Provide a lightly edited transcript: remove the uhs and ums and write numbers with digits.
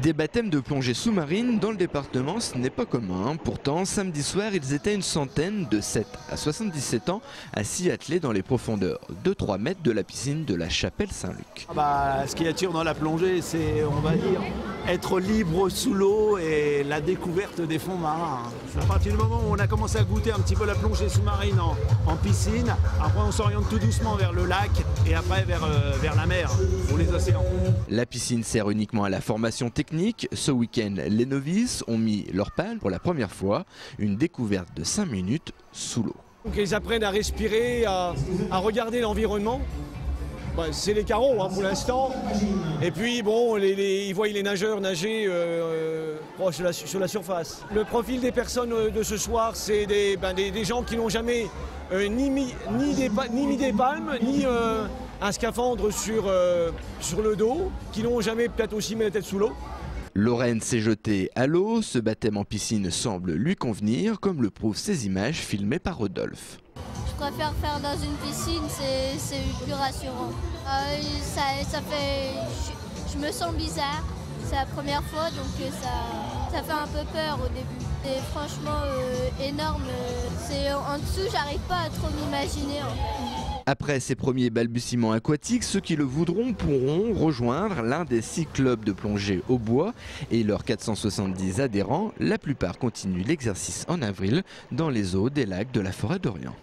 Des baptêmes de plongée sous-marine dans le département, ce n'est pas commun. Pourtant, samedi soir, ils étaient une centaine de 7 à 77 ans à s'y atteler dans les profondeurs de 3 mètres de la piscine de la Chapelle Saint-Luc. Ce qui attire dans la plongée, c'est, on va dire, être libre sous l'eau et la découverte des fonds marins. À partir du moment où on a commencé à goûter un petit peu la plongée sous-marine en piscine, après on s'oriente tout doucement vers le lac et après vers la mer ou les océans. La piscine sert uniquement à la formation technique. Ce week-end, les novices ont mis leur palle pour la première fois. Une découverte de 5 minutes sous l'eau. Donc ils apprennent à respirer, à regarder l'environnement. C'est les carreaux pour l'instant. Et puis bon, ils voient les nageurs nager proche sur la surface. Le profil des personnes de ce soir, c'est des gens qui n'ont jamais ni mis des palmes, ni un scaphandre sur le dos, qui n'ont jamais peut-être aussi mis la tête sous l'eau. Lorraine s'est jetée à l'eau. Ce baptême en piscine semble lui convenir, comme le prouvent ces images filmées par Rodolphe. Je préfère faire dans une piscine, c'est plus rassurant. Je me sens bizarre, c'est la première fois donc ça fait un peu peur au début. C'est franchement énorme, en dessous j'arrive pas à trop m'imaginer en fait. Après ces premiers balbutiements aquatiques, ceux qui le voudront pourront rejoindre l'un des 6 clubs de plongée au bois et leurs 470 adhérents. La plupart continuent l'exercice en avril dans les eaux des lacs de la Forêt d'Orient.